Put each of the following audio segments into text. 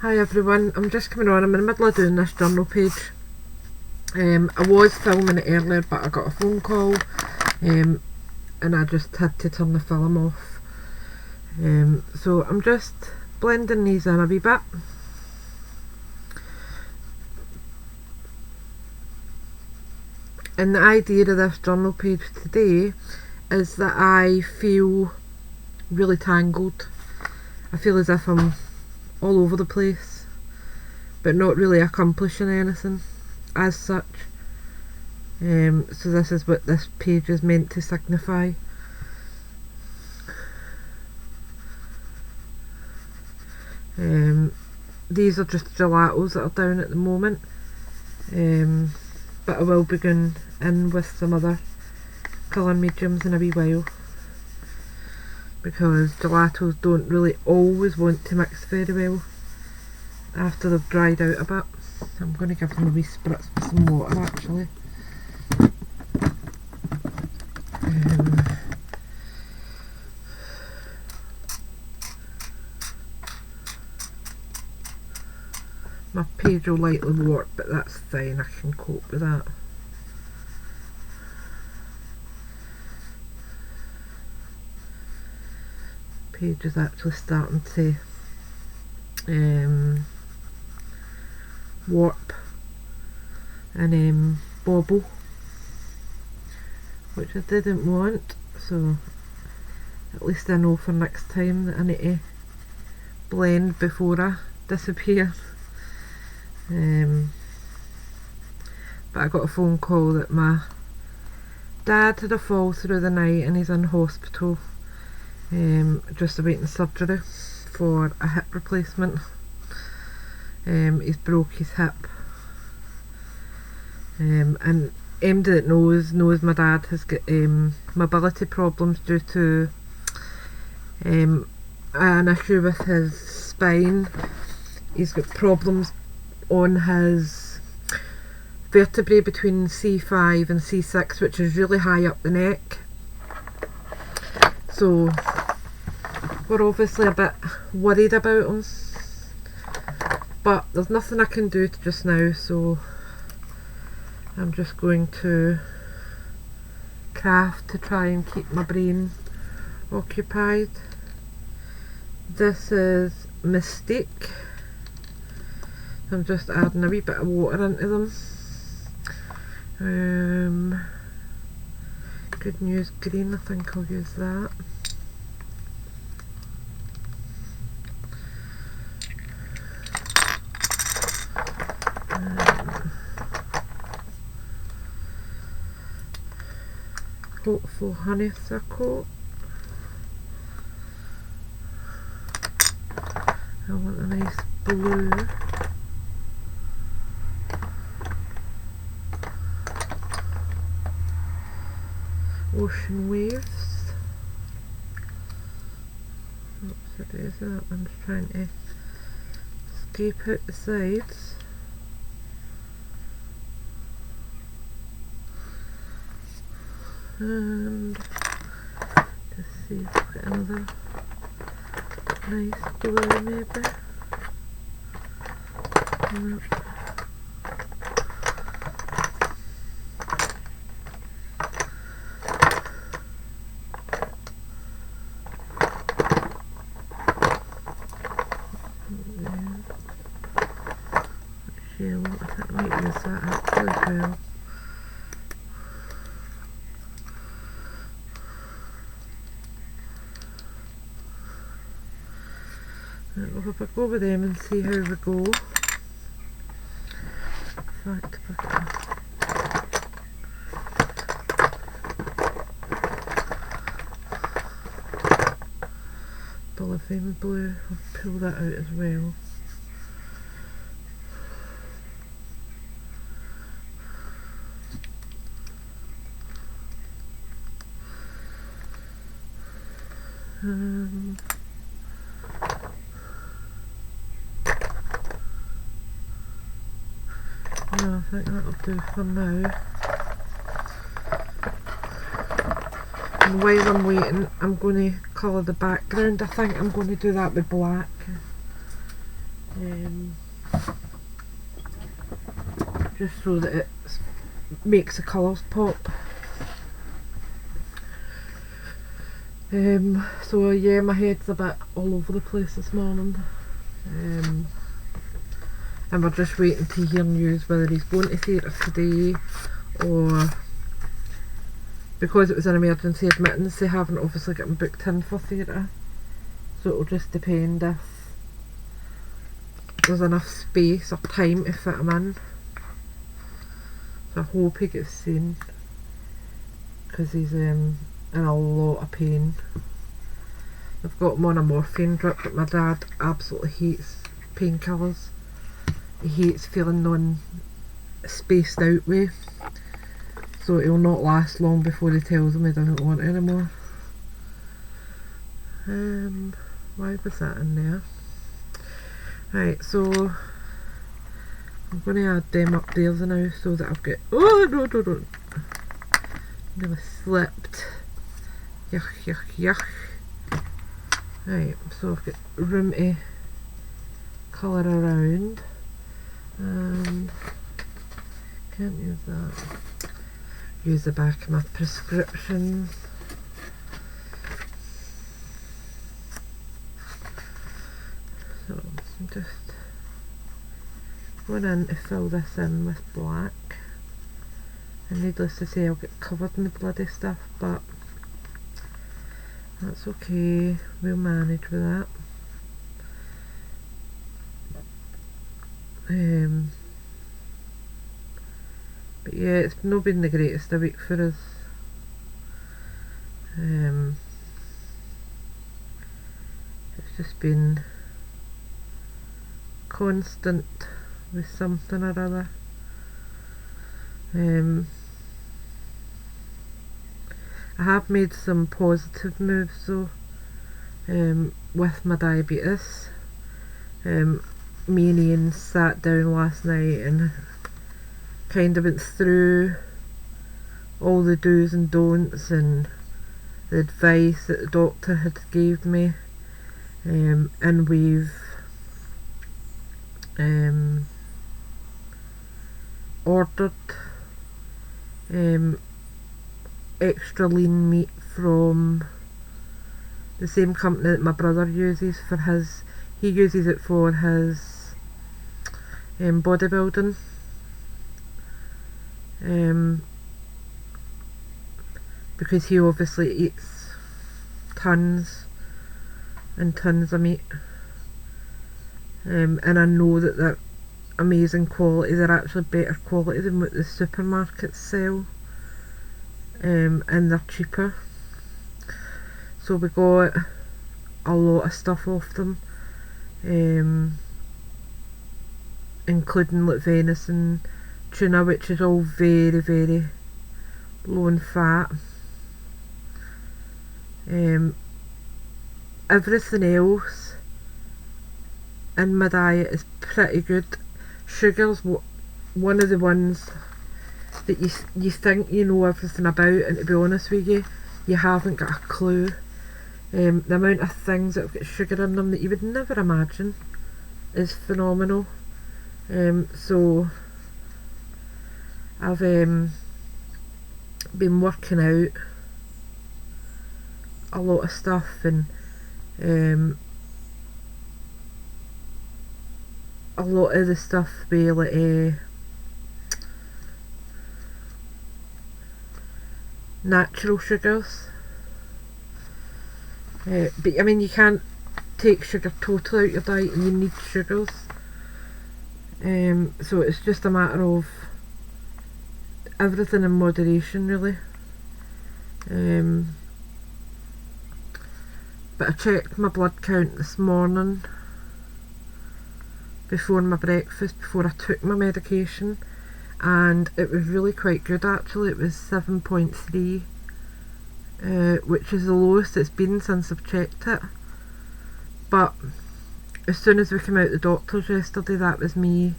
Hi everyone, I'm just coming on. I'm in the middle of doing this journal page. I was filming it earlier but I got a phone call and I just had to turn the film off. So I'm just blending these in a wee bit. And the idea of this journal page today is that I feel really tangled. I feel as if I'm all over the place but not really accomplishing anything as such. So this is what this page is meant to signify. These are just gelatos that are down at the moment, but I will begin in with some other colour mediums in a wee while, because gelatos don't really always want to mix very well after they've dried out a bit. I'm going to give them a wee spritz with some water actually. My page will lightly warp, but that's fine, I can cope with that. Page is actually starting to warp and bobble, which I didn't want, so at least I know for next time that I need to blend before I disappear. But I got a phone call that my dad had a fall through the night and he's in hospital, just awaiting surgery for a hip replacement. He's broke his hip, and anybody that knows my dad has got mobility problems due to an issue with his spine. He's got problems on his vertebrae between C5 and C6, which is really high up the neck. So we're obviously a bit worried about him, but there's nothing I can do just now, so I'm just going to craft to try and keep my brain occupied. This is Mystique. I'm just adding a wee bit of water into them. Good News Green, I think I'll use that. Hopeful Honeysuckle. I want a nice blue. Ocean Waves. Oops, it is that one's trying to escape out the sides. And just see if we've got another nice blue maybe. No. Yellow, I think I might use that actually as well. Right, we'll have a go with them and see how we go. In fact, if I can Polyphene Blue, I'll pull that out as well. No, I think that'll do for now. And while I'm waiting, I'm going to colour the background. I think I'm going to do that with black. just so that it makes the colours pop. So yeah, my head's a bit all over the place this morning, and we're just waiting to hear news whether he's going to theatre today, or because it was an emergency admittance, they haven't obviously got him booked in for theatre, so it'll just depend if there's enough space or time to fit him in. So I hope he gets seen, because he's in a lot of pain. I've got him on a morphine drip, but my dad absolutely hates painkillers. He hates feeling spaced out way, so it'll not last long before he tells him he doesn't want it anymore. Why was that in there? Right, so I'm going to add them up there now so that I've got... Oh, no. Nearly slipped. Yuck. Right, so I've got room to colour around. And can't use that. Use the back of my prescription. So I'm just going in to fill this in with black, and needless to say I'll get covered in the bloody stuff, but that's okay, we'll manage with that. But yeah, it's not been the greatest a week for us. It's just been constant with something or other. I have made some positive moves though, with my diabetes. Me and Ian sat down last night and kind of went through all the do's and don'ts and the advice that the doctor had gave me, and we've ordered extra lean meat from the same company that my brother uses for his. He uses it for his bodybuilding. Because he obviously eats tons and tons of meat, and I know that they're amazing quality. They're actually better quality than what the supermarkets sell, and they're cheaper. So we got a lot of stuff off them, including like venison, tuna, which is all very, very low in fat. Everything else in my diet is pretty good. Sugar's one of the ones that you think you know everything about, and to be honest with you, you haven't got a clue. The amount of things that have got sugar in them that you would never imagine is phenomenal. So I've been working out a lot of stuff, and a lot of the stuff be like natural sugars. But I mean, you can't take sugar totally out your diet, and you need sugars. So it's just a matter of everything in moderation, really. But I checked my blood count this morning before my breakfast, before I took my medication, and it was really quite good actually. It was 7.3, which is the lowest it's been since I've checked it. But as soon as we came out the doctor's yesterday, that was me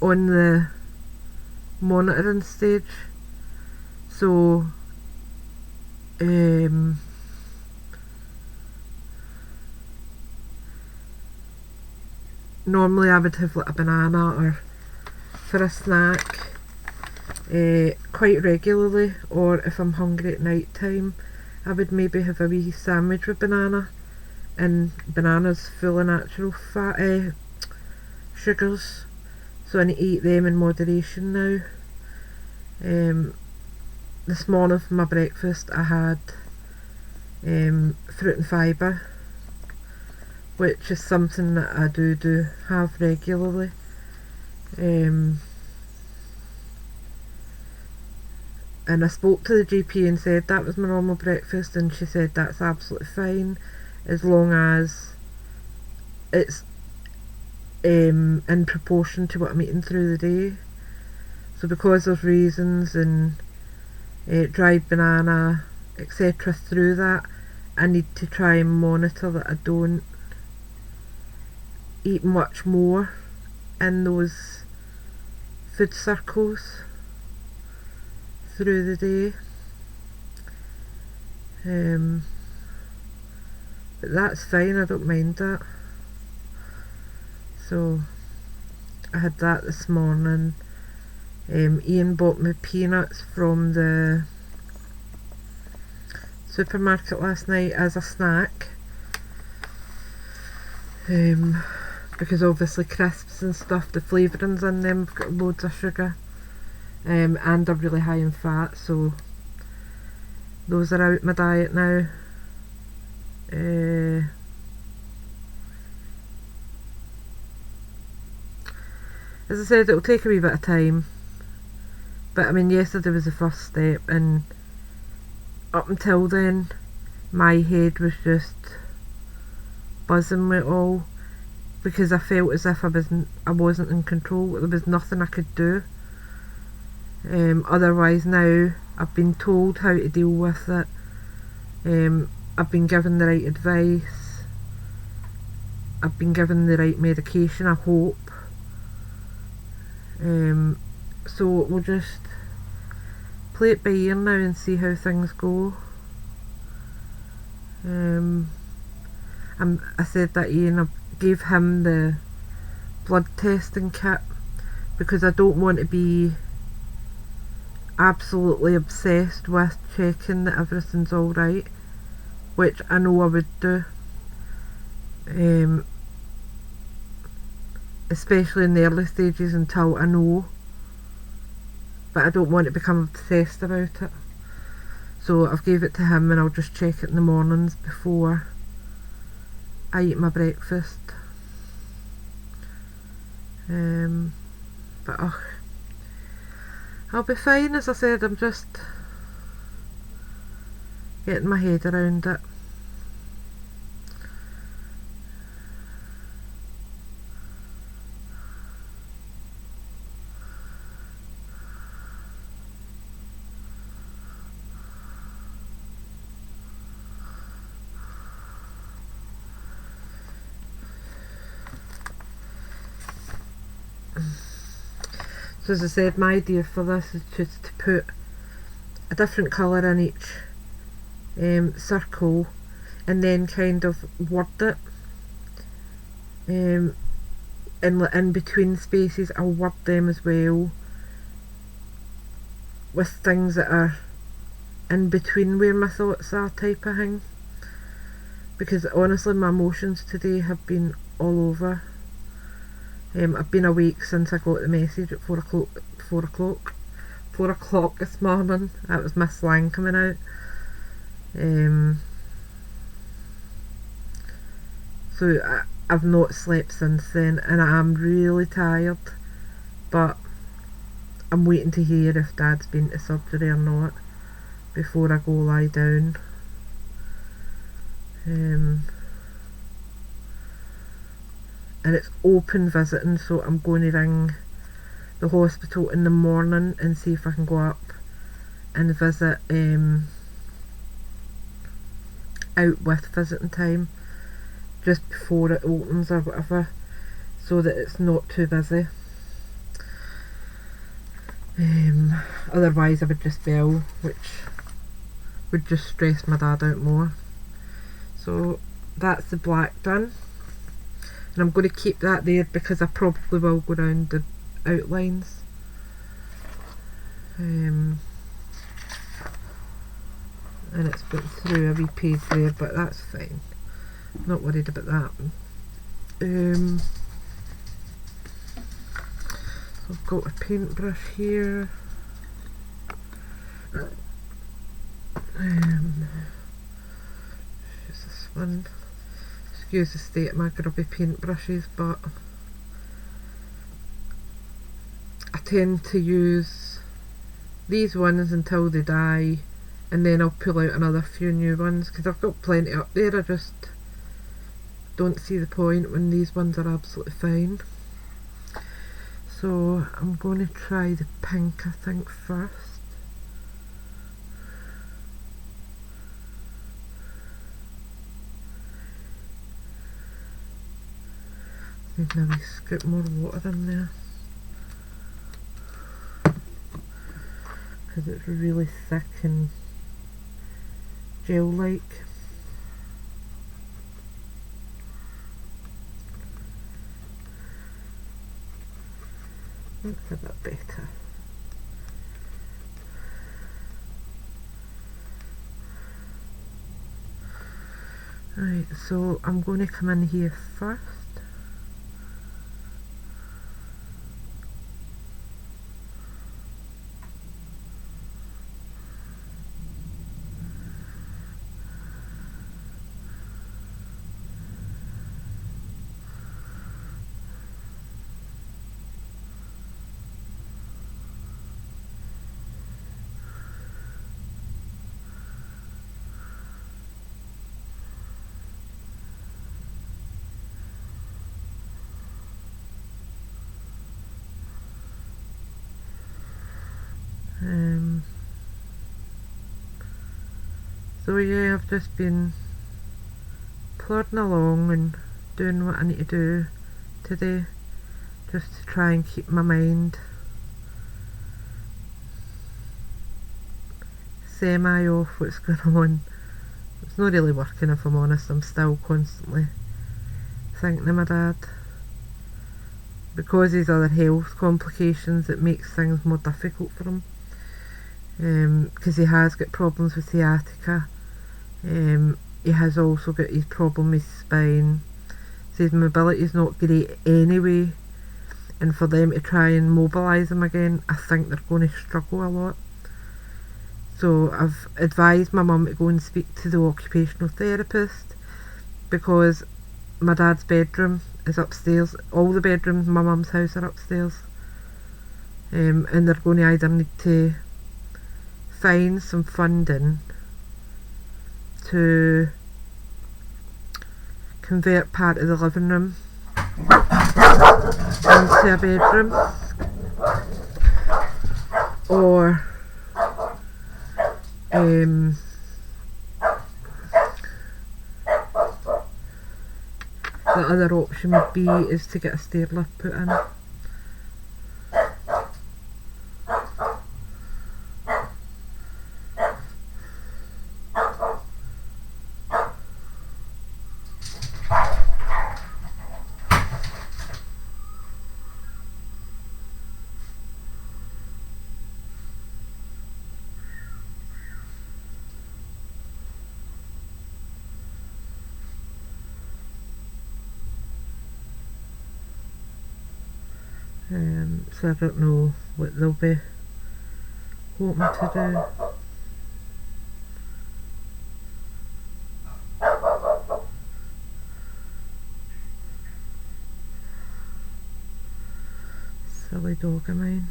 on the monitoring stage. So normally I would have like a banana or for a snack quite regularly, or if I'm hungry at night time I would maybe have a wee sandwich with banana, and bananas full of natural fat sugars, so I need to eat them in moderation now. This morning for my breakfast I had fruit and fibre, which is something that I do have regularly. And I spoke to the GP and said that was my normal breakfast, and she said that's absolutely fine as long as it's in proportion to what I'm eating through the day. So because of raisins and dried banana etc through that, I need to try and monitor that I don't eat much more in those food circles through the day. But that's fine, I don't mind that. So I had that this morning. Ian bought me peanuts from the supermarket last night as a snack, because obviously crisps and stuff, the flavourings in them have got loads of sugar, and are really high in fat, so those are out my diet now. As I said, it'll take a wee bit of time, but I mean yesterday was the first step, and up until then my head was just buzzing with it all, because I felt as if I wasn't in control. There was nothing I could do. Otherwise now I've been told how to deal with it. I've been given the right advice. I've been given the right medication, I hope. So we'll just play it by ear now and see how things go. I said that Ian, I gave him the blood testing kit because I don't want to be absolutely obsessed with checking that everything's alright, which I know I would do, especially in the early stages until I know, but I don't want to become obsessed about it. So I've gave it to him, and I'll just check it in the mornings before I eat my breakfast. But I'll be fine. As I said, I'm just getting my head around it. So as I said, my idea for this is just to put a different colour in each circle, and then kind of word it. In between spaces I'll word them as well with things that are in between where my thoughts are, type of thing, because honestly my emotions today have been all over. I've been awake since I got the message at 4 o'clock this morning. That was my slang coming out. So I've not slept since then, and I'm really tired, but I'm waiting to hear if Dad's been to surgery or not before I go lie down. And it's open visiting, so I'm going to ring the hospital in the morning and see if I can go up and visit out with visiting time just before it opens or whatever, so that it's not too busy. Otherwise I would just be ill, which would just stress my dad out more. So that's the black done. and I'm going to keep that there because I probably will go around the outlines. And it's been through a wee page there, but that's fine, not worried about that. I've got a paintbrush here. Use this one. Excuse the state of my grubby paintbrushes, but I tend to use these ones until they die, and then I'll pull out another few new ones because I've got plenty up there. I just don't see the point when these ones are absolutely fine. So I'm going to try the pink, I think, first. Need a wee scoop more water in there because it's really thick and gel-like. That's a bit better. Right, so I'm going to come in here first. So yeah, I've just been plodding along and doing what I need to do today, just to try and keep my mind semi off what's going on. It's not really working, if I'm honest. I'm still constantly thinking of my dad. Because his other health complications, it makes things more difficult for him. Because he has got problems with sciatica. He has also got his problem with his spine. So his mobility is not great anyway, and for them to try and mobilise him again, I think they're going to struggle a lot. So I've advised my mum to go and speak to the occupational therapist, because my dad's bedroom is upstairs. All the bedrooms in my mum's house are upstairs, and they're going to either need to find some funding to convert part of the living room into a bedroom, or the other option would be is to get a stair lift put in. So I don't know what they'll be hoping to do. Silly dog of mine.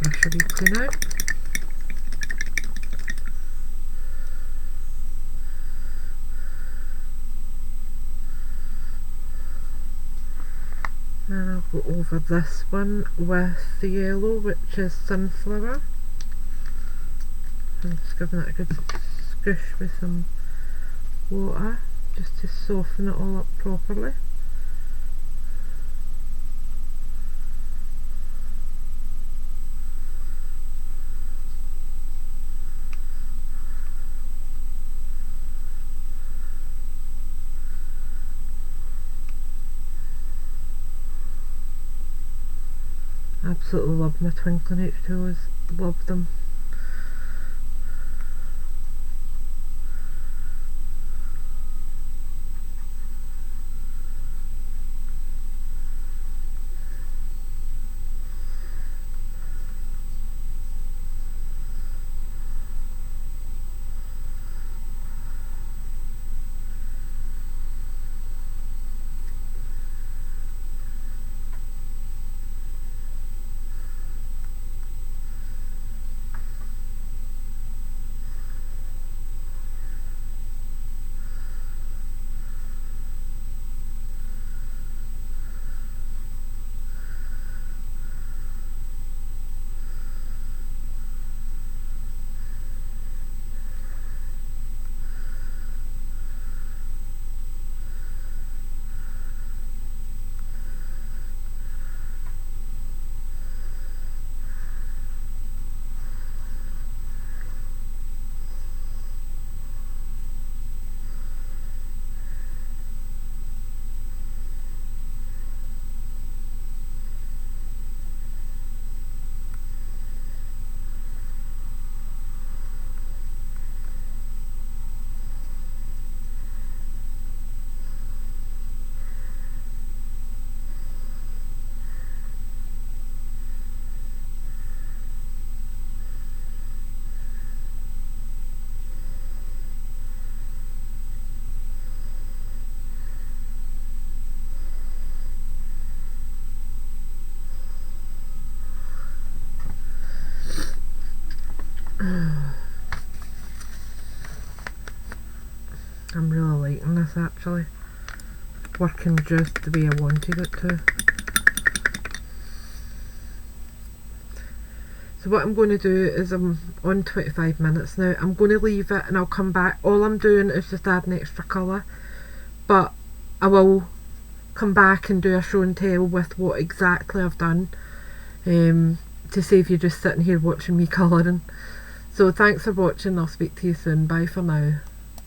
Brush a wee clean out. And I'll go over this one with the yellow, which is sunflower. I'm just giving it a good squish with some water just to soften it all up properly. Absolutely love my twinkling H2Os, love them. I'm really liking this actually. Working just the way I wanted it to. So what I'm going to do is I'm on 25 minutes now. I'm going to leave it and I'll come back. All I'm doing is just adding extra colour. But I will come back and do a show and tell with what exactly I've done. To save you just sitting here watching me colouring. So thanks for watching. I'll speak to you soon. Bye for now.